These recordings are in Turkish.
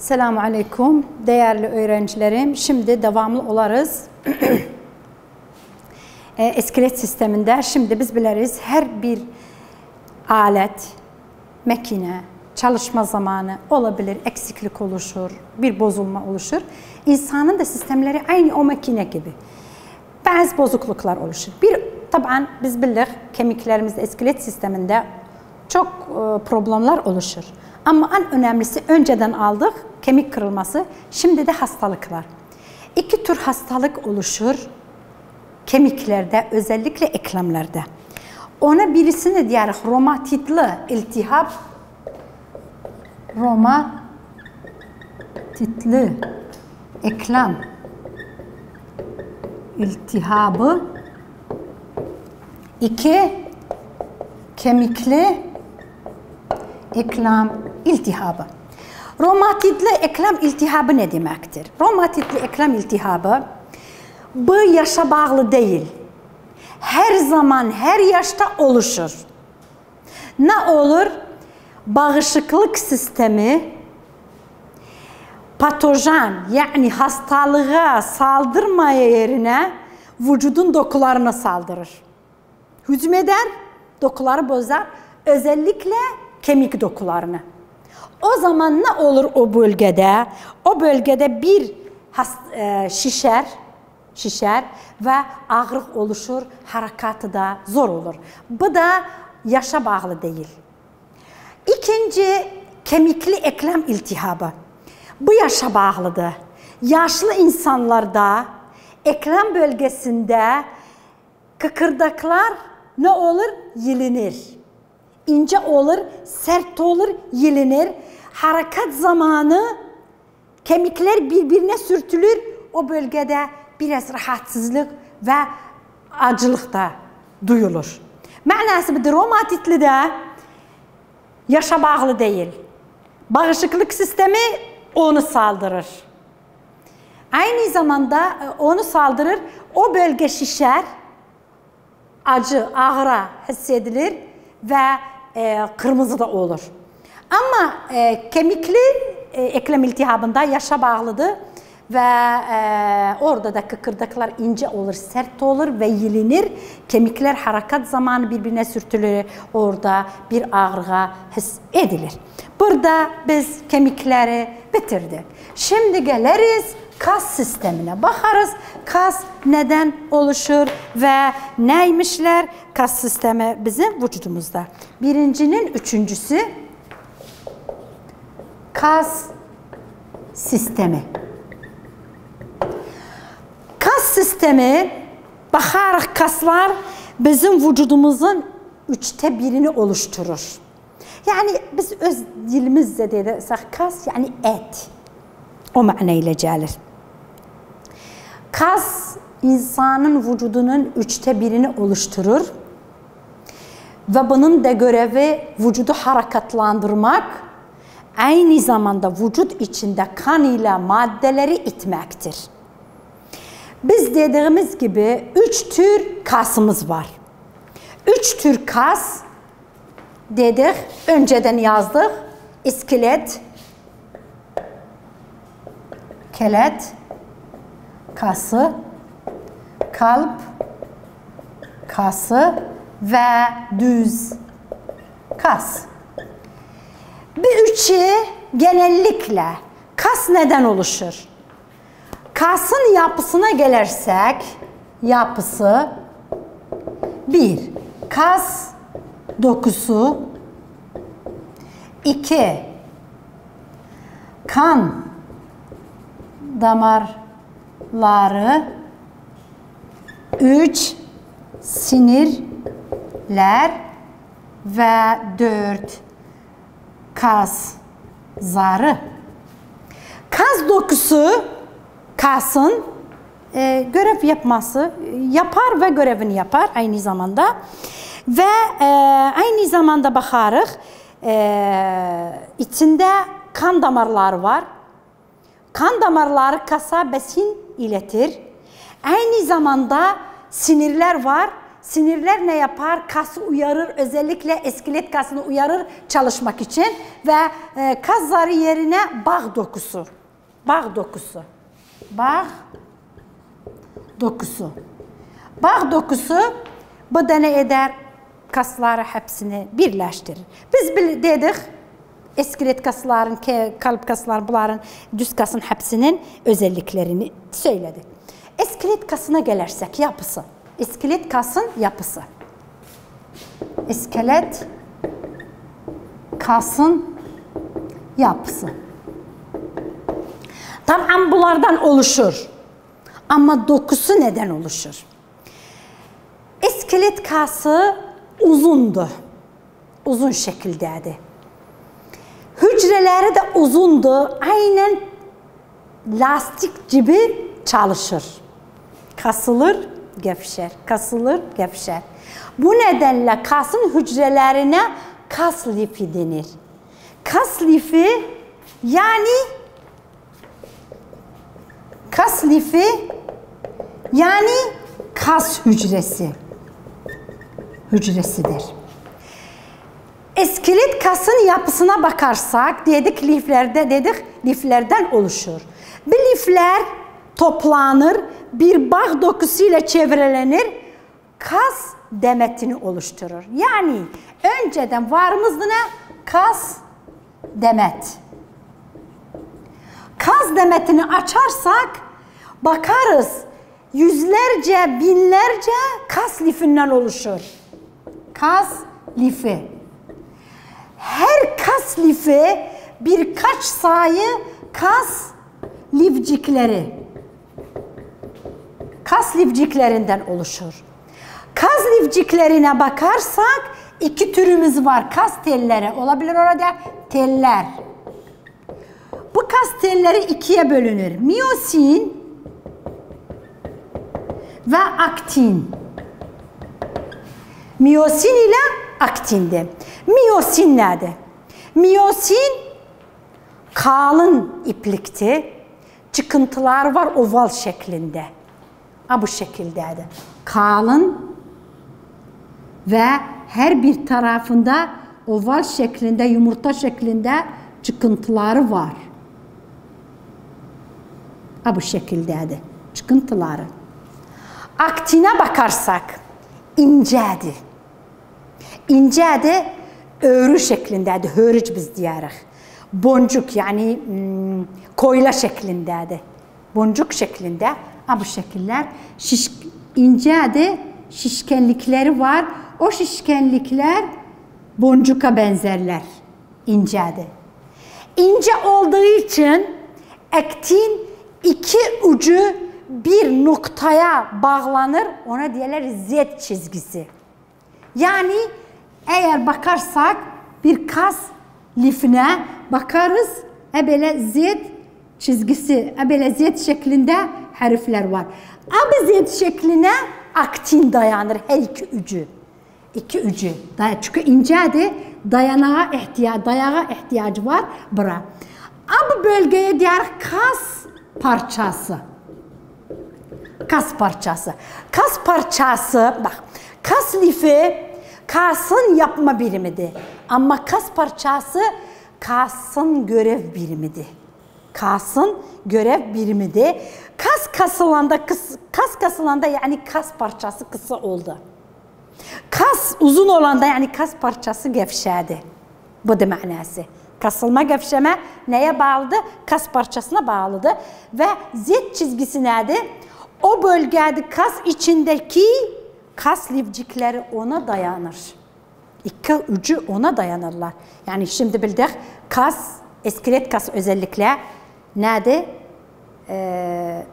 Selamun Aleyküm değerli öğrencilerim. Şimdi devamlı olarız. İskelet sisteminde şimdi biz biliriz her bir alet, makine, çalışma zamanı olabilir, eksiklik oluşur, bir bozulma oluşur. İnsanın da sistemleri aynı o makine gibi. Bazı bozukluklar oluşur. Tabii biz bilirik kemiklerimizde, iskelet sisteminde çok problemler oluşur. Ama en önemlisi önceden aldık kemik kırılması, şimdi de hastalıklar. İki tür hastalık oluşur kemiklerde, özellikle eklemlerde. Ona birisini diğer romatitli iltihap, romatitli eklem iltihabı, iki kemikli eklem iltihabı. Romatitli eklem iltihabı ne demektir? Romatitli eklem iltihabı bu yaşa bağlı değil. Her zaman, her yaşta oluşur. Ne olur? Bağışıklık sistemi patojen, yani hastalığa saldırmaya yerine vücudun dokularına saldırır. Hücum eder, dokuları bozar, özellikle kemik dokularını. O zaman ne olur o bölgede? O bölgede bir şişer ve ağrı oluşur, harekatı da zor olur. Bu da yaşa bağlı değil. İkinci, kemikli eklem iltihabı. Bu yaşa bağlıdır. Yaşlı insanlarda eklem bölgesinde kıkırdaklar ne olur? Yilinir. İnce olur, sert olur, yilinir. Hareket zamanı kemikler birbirine sürtülür. O bölgede biraz rahatsızlık ve acılık da duyulur. Manası budur, romatitli de yaşa bağlı değil. Bağışıklık sistemi onu saldırır. Aynı zamanda onu saldırır, o bölge şişer, acı, ağrı hissedilir ve kırmızı da olur. Ama kemikli eklem iltihabında yaşa bağlıdır ve orada da kıkırdaklar ince olur, sert olur ve yilinir. Kemikler hareket zamanı birbirine sürtülür, orada bir ağrı his edilir. Burada biz kemikleri bitirdik. Şimdi geliriz kas sistemine bakarız. Kas neden oluşur ve neymişler? Kas sistemi bizim vücudumuzda. Birincinin üçüncüsü kas sistemi. Kas sistemi, bakarız kaslar bizim vücudumuzun 1/3'ünü oluşturur. Yani biz öz dilimizde desek kas yani et. O manayla gelir. Kas insanın vücudunun 1/3'ünü oluşturur ve bunun da görevi vücudu hareketlandırmak, aynı zamanda vücut içinde kan ile maddeleri itmektir. Biz dediğimiz gibi 3 tür kasımız var. 3 tür kas dedik, önceden yazdık. İskelet, kelet kası, kalp kası ve düz kas. Bu üçü genellikle kas neden oluşur? Kasın yapısına gelirsek, yapısı 1. Kas dokusu, 2. Kan damarları, 3. Sinirler ve 4. Kas zarı. Kas dokusu kasın görev yapması yapar ve görevini yapar aynı zamanda ve aynı zamanda bakarıq içinde kan damarları var. Kan damarları kasa besin iletir. Aynı zamanda sinirler var. sinirler ne yapar? Kası uyarır, özellikle iskelet kasını uyarır çalışmak için ve kas zarı yerine bağ dokusu. Bağ dokusu. Bağ dokusu. Bağ dokusu bu da ne eder? Kasları hepsini birleştirir. Biz dedik, iskelet kasların, kalp kasları, bunların düz kasın hepsinin özelliklerini söyledik. İskelet kasına gelirsek yapısı. İskelet kasın yapısı. İskelet kasın yapısı. Tamam, bunlardan oluşur. Ama dokusu neden oluşur? İskelet kası uzundu. Uzun şekildeydi. Hücreleri de uzundu. Aynen lastik gibi çalışır. Kasılır, gevşer. Kasılır, gevşer. Bu nedenle kasın hücrelerine kas lifi denir. Kas lifi yani kas hücresi. Hücresidir. İskelet kasın yapısına bakarsak liflerden oluşur. Bu lifler toplanır, bir bağ dokusuyla çevrelenir, kas demetini oluşturur. Yani önceden varımızda ne? Kas demet. Kas demetini açarsak bakarız, yüzlerce, binlerce kas lifinden oluşur. Kas lifi. Her kas lifi birkaç sayı kas lifciklerinden oluşur. Kas lifciklerine bakarsak iki türümüz var. Kas telleri olabilir orada, teller. Bu kas telleri ikiye bölünür. Miyosin ve aktin. Miyosin ile aktindi. Miyosin nedir? Miyosin kalın iplikti. Çıkıntılar var oval şeklinde. Bu şekildeydi. Kalın ve her bir tarafında oval şeklinde, yumurta şeklinde çıkıntıları var. Bu şekildeydi. Çıkıntıları. Aktine bakarsak inceydi. İnceydi, örü şeklindeydi. Hörüc biz diyarıq. Boncuk yani koyla şeklindeydi. Boncuk şeklinde. Bu şekiller inceydi. Şişkenlikleri var. O şişkenlikler boncuka benzerler. İnceydi. İnce olduğu için aktin iki ucu bir noktaya bağlanır. Ona diyorlar Z çizgisi. Yani eğer bakarsak bir kas lifine bakarız. Böyle Z çizgisi, böyle Z şeklinde harfler var. Bu Z şekline aktin dayanır her iki ucu. İki ucu. Çünkü incedir. Dayağa ihtiyacı var. Bura. Bu bölgeye diğer kas parçası. Kas parçası. Kas parçası, bak, kas lifi kasın yapma birimidir. Ama kas parçası kasın görev birimidir. Kasın görev birimidir. Kas kasılanda yani kas parçası kısa oldu. Kas uzun olanda yani kas parçası gevşedi. Bu da manası. Kasılma, gevşeme neye bağlıdır? Kas parçasına bağlıdır. Ve Z çizgisi nedir? O bölgede kas içindeki kas lifcikleri ona dayanır. İki ucu ona dayanırlar. Yani şimdi bildik kas, iskelet kas özellikle nedir?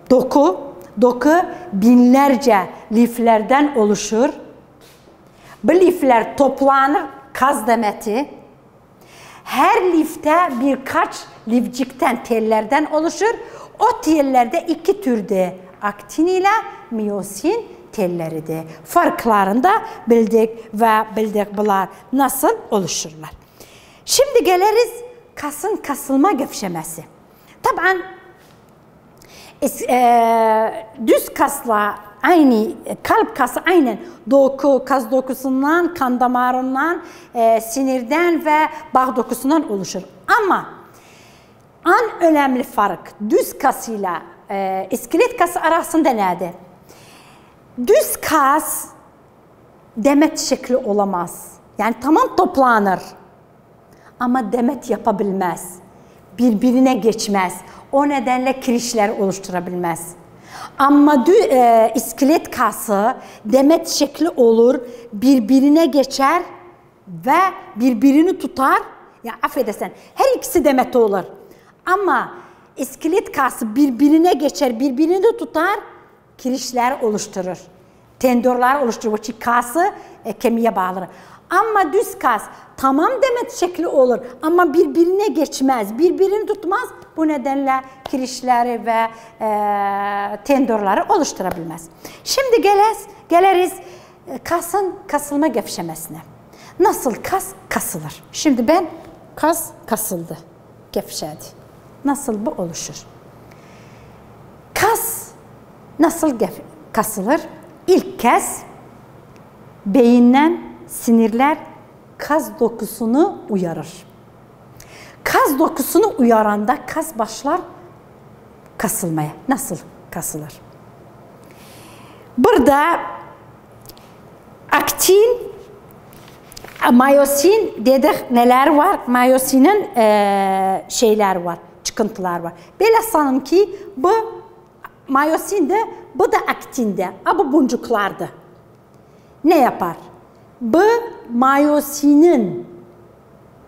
Doku. Doku binlerce liflerden oluşur. Bu lifler toplanır, kas demeti. Her lifte birkaç lifcikten, tellerden oluşur. O tellerde iki türde aktin ile miyosin telleridir. Farklarını da bildik bunlar nasıl oluşurlar. Şimdi geliriz kasın kasılma gevşemesi. Tabii düz kasla aynı kalp kası aynen doku, kas dokusundan, kan damarından, sinirden ve bağ dokusundan oluşur. Ama en önemli fark düz kasıyla iskelet kası arasında nedir? Düz kas demet şekli olamaz. Yani tamam toplanır. Ama demet yapabilmez. Birbirine geçmez. O nedenle kirişler oluşturabilmez. Ama iskelet kası demet şekli olur, birbirine geçer ve birbirini tutar. Ya affedersen, her ikisi demet olur. Ama iskelet kası birbirine geçer, birbirini tutar, kirişler oluşturur. Tendonlar oluşturur. Çünkü kası kemiğe bağlıdır. Ama düz kas tamam demet şekli olur ama birbirine geçmez, birbirini tutmaz. Bu nedenle kirişleri ve tendonları oluşturabilmez. Şimdi geliriz kasın kasılma gevşemesine. Nasıl kas kasılır? Şimdi kas kasıldı, gevşedi. Nasıl bu oluşur? Kas nasıl kasılır? İlk kez beyinden sinirler kas dokusunu uyarır. Kas dokusunu uyaranda kas başlar kasılmaya. Nasıl kasılır? Burada aktin, mayosin dedik neler var? Mayosinin şeyler var, çıkıntılar var. Belə sanım ki bu mayosinde, bu da aktinde, bu boncuklardı. Ne yapar? Bu mayosinin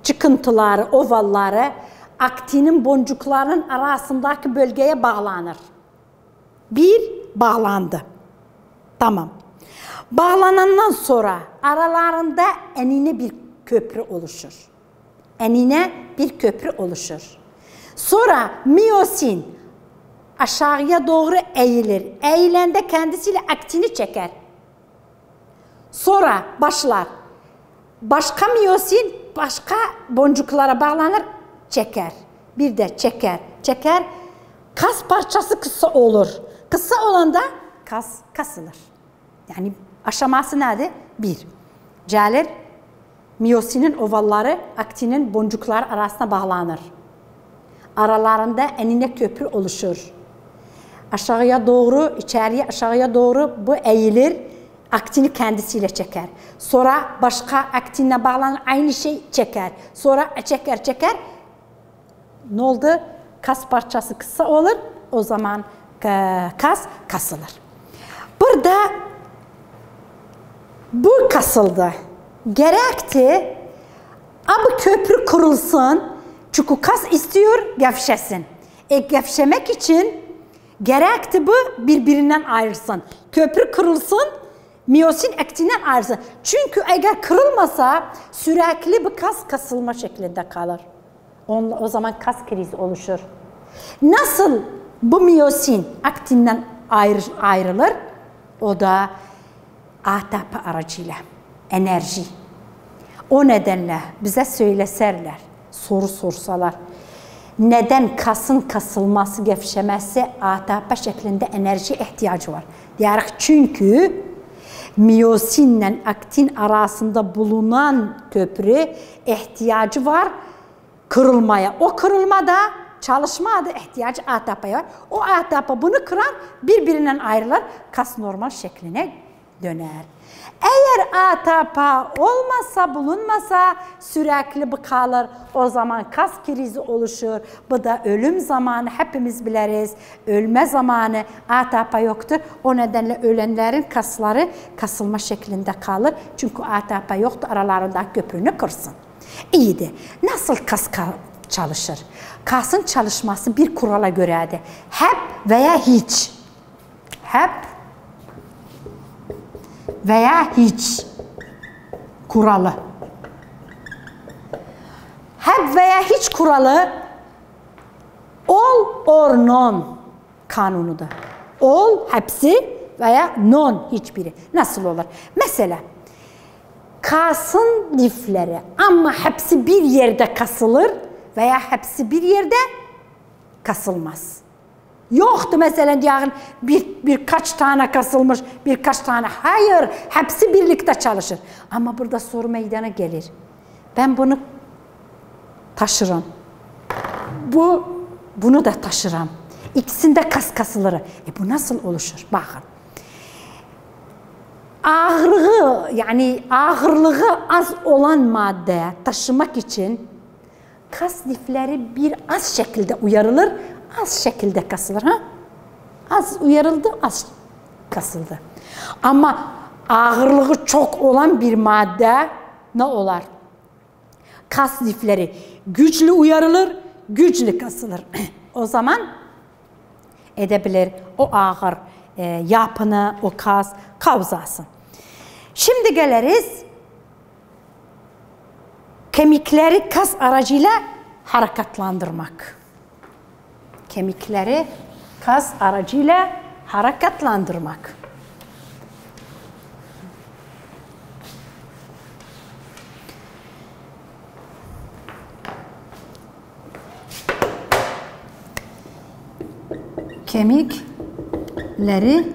çıkıntıları, ovalları aktinin boncuklarının arasındaki bölgeye bağlanır. Bir bağlandı. Tamam. Bağlanandan sonra aralarında enine bir köprü oluşur. Enine bir köprü oluşur. Sonra miyosin aşağıya doğru eğilir. Eğilende kendisiyle aktini çeker. Sonra başlar. Başka miyosin başka boncuklara bağlanır, çeker. Bir de çeker. Kas parçası kısa olur. Kısa olanda kas kasılır. Yani aşaması nedir? Bir, gəlir, miyosinin ovalları aktinin boncukları arasına bağlanır. Aralarında enine köprü oluşur. Aşağıya doğru, içeriye aşağıya doğru bu eğilir. Aktini kendisiyle çeker. Sonra başka aktinle bağlanan aynı şey çeker. Sonra çeker. Ne oldu? Kas parçası kısa olur. O zaman kas kasılır. Burada bu kasıldı. Gerekti. Bu köprü kurulsun. Çünkü kas istiyor gevşesin. Gevşemek için gerekti bu birbirinden ayrılsın. Köprü kurulsun. Miyosin aktinden ayrılsın. Çünkü eğer kırılmasa sürekli bu kas kasılma şeklinde kalır. O zaman kas krizi oluşur. Nasıl bu miyosin aktinden ayrılır? O da ATP aracıyla enerji. O nedenle bize söyleserler, soru sorsalar. Neden kasın kasılması, gevşemesi ATP şeklinde enerji ihtiyacı var? Diyerek çünkü miyosinle aktin arasında bulunan köprü ihtiyacı var kırılmaya. O kırılmada çalışmada ihtiyacı ATP'ye var. O ATP bunu kırar, birbirinden ayrılır, kas normal şekline döner. Eğer ATP olmasa, bulunmasa sürekli bu kalır. O zaman kas krizi oluşur. Bu da ölüm zamanı, hepimiz biliriz. Ölme zamanı, ATP yoktur. O nedenle ölenlerin kasları kasılma şeklinde kalır. Çünkü ATP yoktur, aralarındaki köprünü kırsın. İyiydi. Nasıl kas çalışır? Kasın çalışması bir kurala göredir. Hep veya hiç. Hep veya hiç kuralı. Hep veya hiç kuralı all or none kanunudur. All hepsi veya none hiçbiri. Nasıl olur? Mesela kasın lifleri ama hepsi bir yerde kasılır veya hepsi bir yerde kasılmaz. Yoktu mesela diyelim birkaç tane kasılmış, birkaç tane. Hayır, hepsi birlikte çalışır. Ama burada soru meydana gelir. Ben bunu taşırım. Bunu da taşırım. İkisinde kas kasılır. Bu nasıl oluşur? Bakın. Ağırlığı, yani ağırlığı az olan madde taşımak için kas lifleri az şekilde uyarılır, az şekilde kasılır. Az uyarıldı, az kasıldı. Ama ağırlığı çok olan bir madde ne olur? Kas lifleri güçlü uyarılır, güçlü kasılır. O zaman edebilir o ağır yapını, o kas kavzasın. Şimdi geliriz kemikleri kas aracıyla hareketlandırmak. Kemikleri kas aracıyla hareketlandırmak. Kemikleri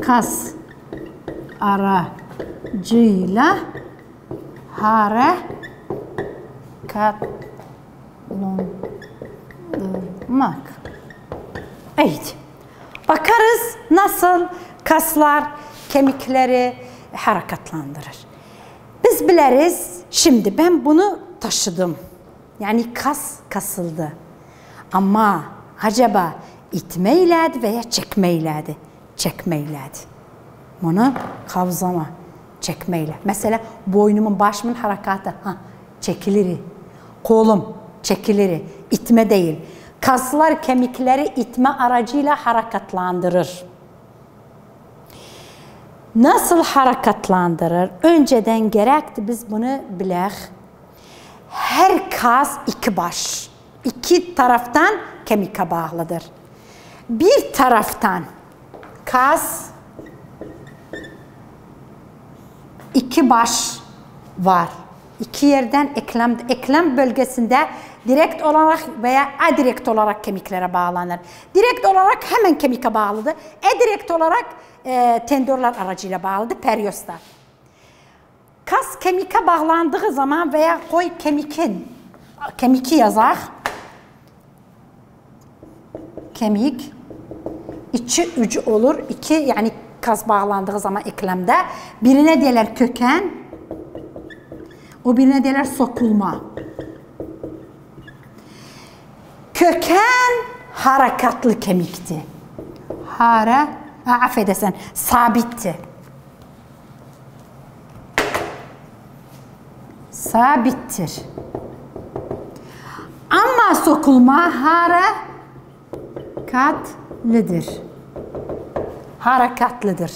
kas aracıyla hareketlandırmak. Evet. Bakarız nasıl kaslar kemikleri hareketlandırır. Biz biliriz. Şimdi ben bunu taşıdım. Yani kas kasıldı. Ama acaba itmeylədi veya çəkməklədi? Çəkməklədi. Bunu kavzama, çəkməklə. Mesela boynumun, başımın harekatı çekilir. Kolum çekilir. İtme değil. Kaslar kemikleri itme aracıyla hareketlandırır. Nasıl hareketlandırır? Önceden gerekti biz bunu bilək. Her kas iki baş. İki taraftan kemike bağlıdır. Bir taraftan kas iki baş var. İki yerden eklem bölgesinde direkt olarak veya adirekt olarak kemiklere bağlanır. Direkt olarak hemen kemike bağlıdır. Direkt olarak tendonlar aracıyla bağlıdır, periosta. Kas kemike bağlandığı zaman veya koy kemiki yazaq. Kemik içi ucu olur. İki yani kas bağlandığı zaman eklemde birine deyirlər köken, o birine deyirlər sokulma. Köken harekatlı kemikti. Affedersen, sabitti. Sabittir. Ama sokulma harekatlıdır.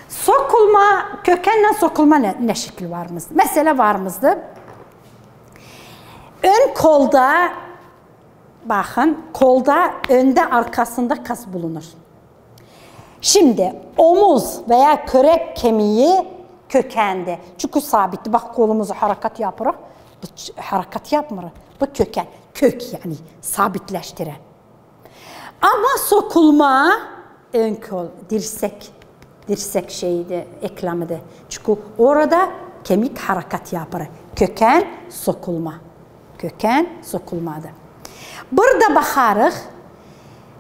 Sokulma, kökenle sokulma ne şekli varmızdı? Mesela varmızdı. Ön kolda, bakın, kolda önde arkasında kas bulunur. Şimdi omuz veya körek kemiği kökende. Çünkü sabitti. Bak kolumuzu hareket yapırıq. Bu hareket yapmırıq. Bu köken. Kök yani sabitleştiren. Ama sokulma ön kol, dirsek şeydi, eklemidir. Çünkü orada kemik hareket yapır. Köken sokulma. Köken sokulmadır. Burada bakarıq,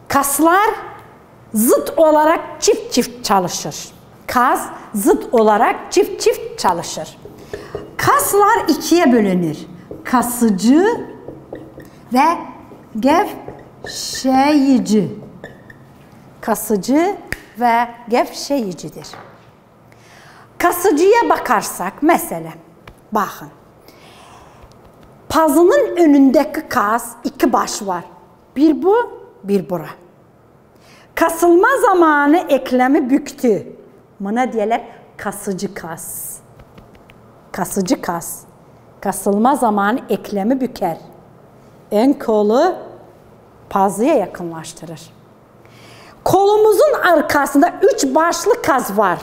kaslar zıt olarak çift çalışır. Kas zıt olarak çift çalışır. Kaslar ikiye bölünür. Kasıcı ve gevşeyici. Kasıcı ve gevşeyicidir. Kasıcıya bakarsak mesela, bakın. Pazının önündeki kas iki baş var. Bir bu, bir bura. Kasılma zamanı eklemi büktü. Buna deyirlər kasıcı kas. Kasıcı kas. Kasılma zamanı eklemi büker. Ön kolu pazıya yakınlaştırır. Kolumuzun arkasında üç başlı kas var.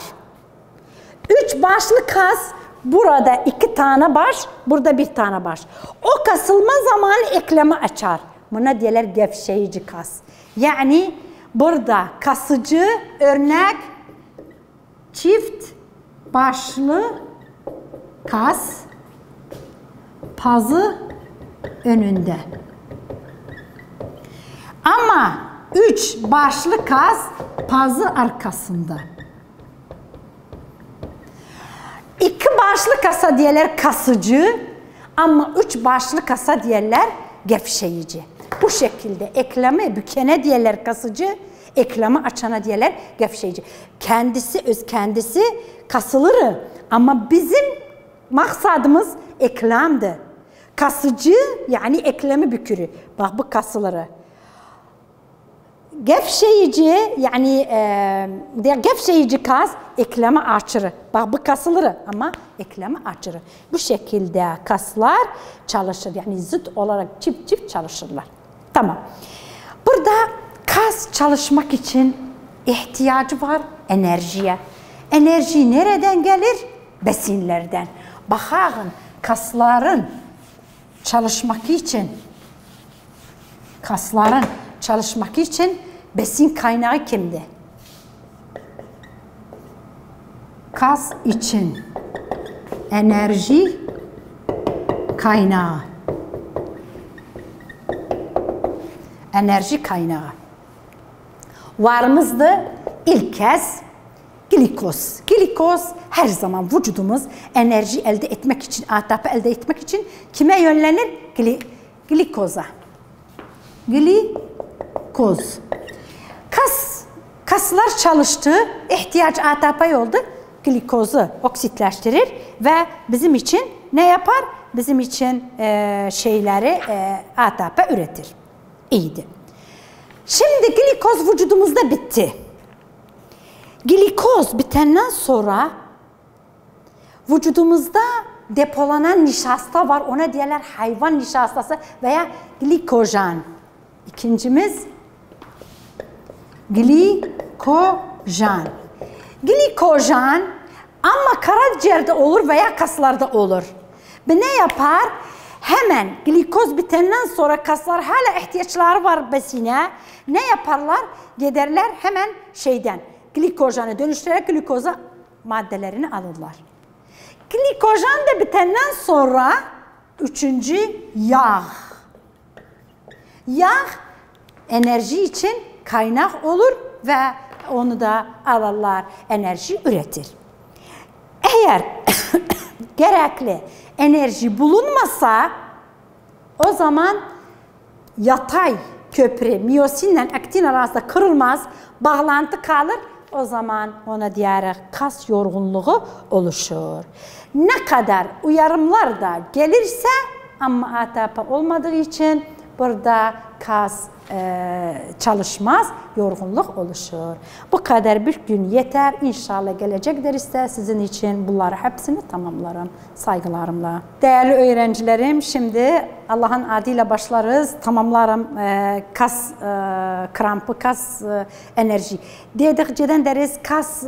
Üç başlı kas, burada iki tane baş, burada bir tane baş. O kasılma zamanı eklemi açar. Buna deyirlər gevşeyici kas. Yani burada kasıcı örnek çift başlı kas pazı önünde. Ama 3 başlı kas pazı arkasında. 2 başlı kasa diyorlar kasıcı ama 3 başlı kasa diyorlar gevşeyici. Bu şekilde eklemi bükene diyorlar kasıcı, eklemi açana diyorlar gevşeyici. Kendisi kasılır ama bizim maksadımız eklemdir. Kasıcı yani eklemi bükürü. Bak bu kasıları. Gevşeyici yani gevşeyici kas eklemi açırı. Bak bu kasılır ama eklemi açırı. Bu şekilde kaslar çalışır. Yani zıt olarak çift çalışırlar. Tamam. Burada kas çalışmak için ihtiyacı var enerjiye. Enerji nereden gelir? Besinlerden. Bakın kasların çalışmak için besin kaynağı kimdi? Kas için enerji kaynağı. Enerji kaynağı. Varımızdı ilk kez glikoz. Glikoz her zaman vücudumuz enerji elde etmek için, ATP elde etmek için kime yönlenir? Glikoza. Glikoz. Kaslar çalıştı, ihtiyaç ATP oldu. Glikozu oksitleştirir ve bizim için ne yapar? Bizim için ATP üretir. İyiydi. Şimdi glikoz vücudumuzda bitti. Glikoz bitenden sonra vücudumuzda depolanan nişasta var. Ona diyorlar hayvan nişastası veya glikojen. İkincimiz glikojen. Glikojen ama karaciğerde olur veya kaslarda olur. Ne yapar? Hemen glikoz bitenden sonra kaslar hala ihtiyaçları var besine. Ne yaparlar? Giderler hemen glikojeni dönüştürerek glikoza maddelerini alırlar. Glikojen de bitenden sonra üçüncü yağ. Yağ enerji için kaynak olur ve onu da alırlar, enerji üretir. Eğer gerekli enerji bulunmasa o zaman yatay köprü miyosinle aktin arasında kırılmaz, bağlantı kalır. O zaman ona diğer kas yorgunluğu oluşur. Ne kadar uyarımlar da gelirse ama ATP olmadığı için burada kas çalışmaz, yorgunluk oluşur. Bu kadar bir gün yeter. İnşallah gelecek derste sizin için bunları hepsini tamamlarım. Saygılarımla. Değerli öğrencilerim, şimdi Allah'ın adıyla başlarız. Tamamlarım kas krampı, kas enerji. Dedikçeden deriz kas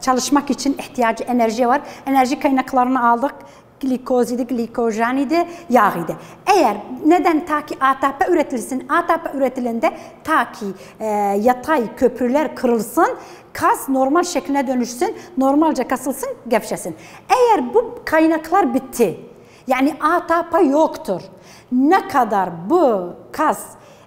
çalışmak için ihtiyacı enerji var. Enerji kaynaklarını aldık. Glikoz idi, glikojen idi, yağ idi. Eğer neden ta ki ATP üretilsin, ATP üretilende ta ki yatay köprüler kırılsın, kas normal şekline dönüşsün, normalce kasılsın, gevşesin. Eğer bu kaynaklar bitti, yani ATP yoktur, ne kadar bu kas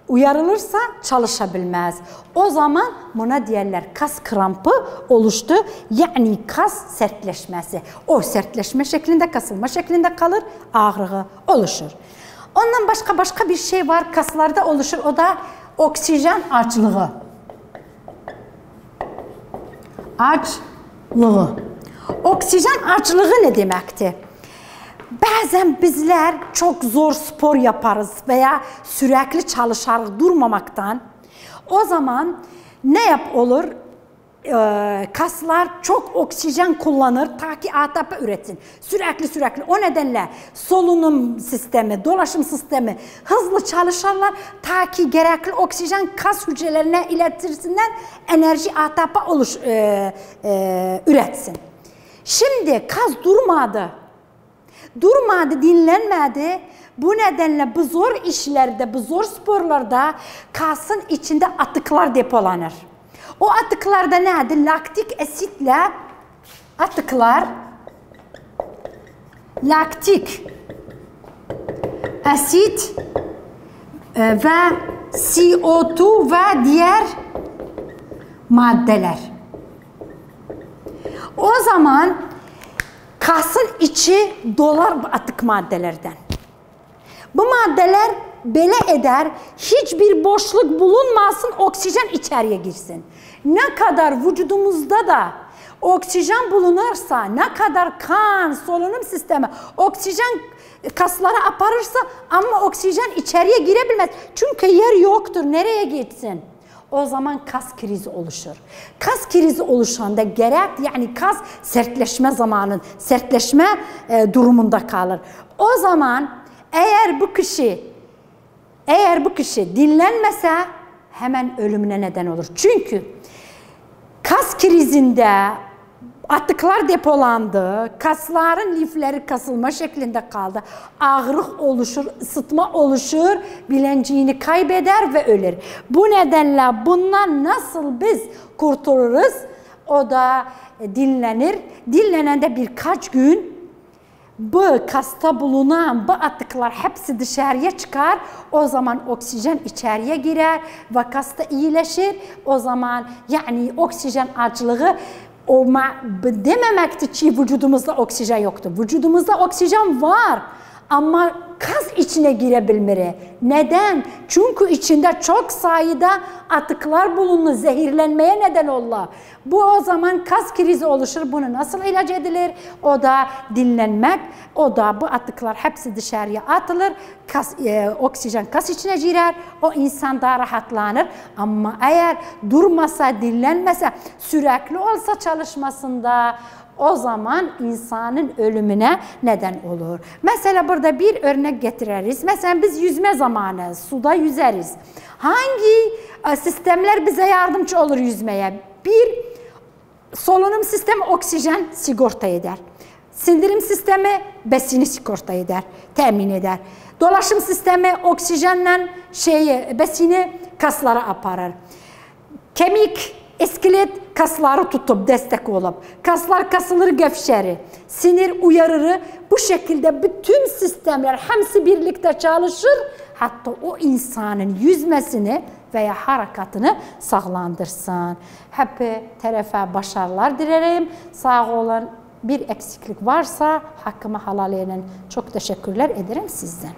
uyarılırsa çalışabilmez. O zaman buna diyorlar kas krampı oluştu. Yani kas sertleşmesi. O sertleşme şeklinde, kasılma şeklinde kalır, ağrı oluşur. Ondan başka bir şey var kaslarda oluşur. O da oksijen açlığı. Açlığı. Oksijen açlığı ne demekti? Bazen bizler çok zor spor yaparız veya sürekli çalışarız durmamaktan. O zaman ne olur? Kaslar çok oksijen kullanır ta ki ATP üretsin. Sürekli. O nedenle solunum sistemi, dolaşım sistemi hızlı çalışırlar ta ki gerekli oksijen kas hücrelerine iletirsinler, enerji ATP üretsin. Şimdi kas durmadı. durmadı, dinlenmedi. Bu nedenle bu zor işlerde, bu zor sporlarda kasın içinde atıklar depolanır. O atıklarda nedir? Laktik asitle atıklar, laktik asit ve CO2 ve diğer maddeler. O zaman kasın içi dolar bu atık maddelerden. Bu maddeler belə eder, hiçbir boşluk bulunmasın, oksijen içeriye girsin. Ne kadar vücudumuzda da oksijen bulunursa, ne kadar kan, solunum sistemi oksijen kaslara aparırsa ama oksijen içeriye girebilmez. Çünkü yer yoktur, nereye gitsin? O zaman kas krizi oluşur. Kas krizi oluşanda gerek, yani kas sertleşme zamanı, sertleşme durumunda kalır. O zaman eğer bu kişi dinlenmese hemen ölümüne neden olur. Çünkü kas krizinde atıklar depolandı, kasların lifleri kasılma şeklinde kaldı. Ağrı oluşur, ısıtma oluşur, bilincini kaybeder ve ölür. Bu nedenle bundan nasıl biz kurtuluruz? O da dinlenir. Dinlenende birkaç gün bu kasta bulunan bu atıklar hepsi dışarıya çıkar. O zaman oksijen içeriye girer ve kasta iyileşir. O zaman yani oksijen açlığı dememektir ki vücudumuzda oksijen yoktur. Vücudumuzda oksijen var ama kas içine girebilmeli. Neden? Çünkü içinde çok sayıda atıklar bulunur, zehirlenmeye neden olur. Bu o zaman kas krizi oluşur. Bunu nasıl ilaç edilir? O da dinlenmek, o da bu atıklar hepsi dışarıya atılır. Oksijen kas içine girer, o insan daha rahatlanır. Ama eğer durmasa, dinlenmese, sürekli olsa çalışmasında, o zaman insanın ölümüne neden olur. Mesela burada bir örnek getiririz. Mesela biz yüzme zamanı suda yüzeriz. Hangi sistemler bize yardımcı olur yüzmeye? Bir, solunum sistemi oksijen sigorta eder. Sindirim sistemi besini sigorta eder, temin eder. Dolaşım sistemi oksijenle besini kaslara aparır. Kemik, iskelet kasları tutup destek olup, kaslar kasılır gevşeri, sinir uyarırı. Bu şekilde bütün sistemler hepsi birlikte çalışır. Hatta o insanın yüzmesini veya harekatını sağlandırsın. Hep tarafa başarılar dilerim. Sağ olun. Bir eksiklik varsa hakkımı helal edin. Çok teşekkürler ederim sizden.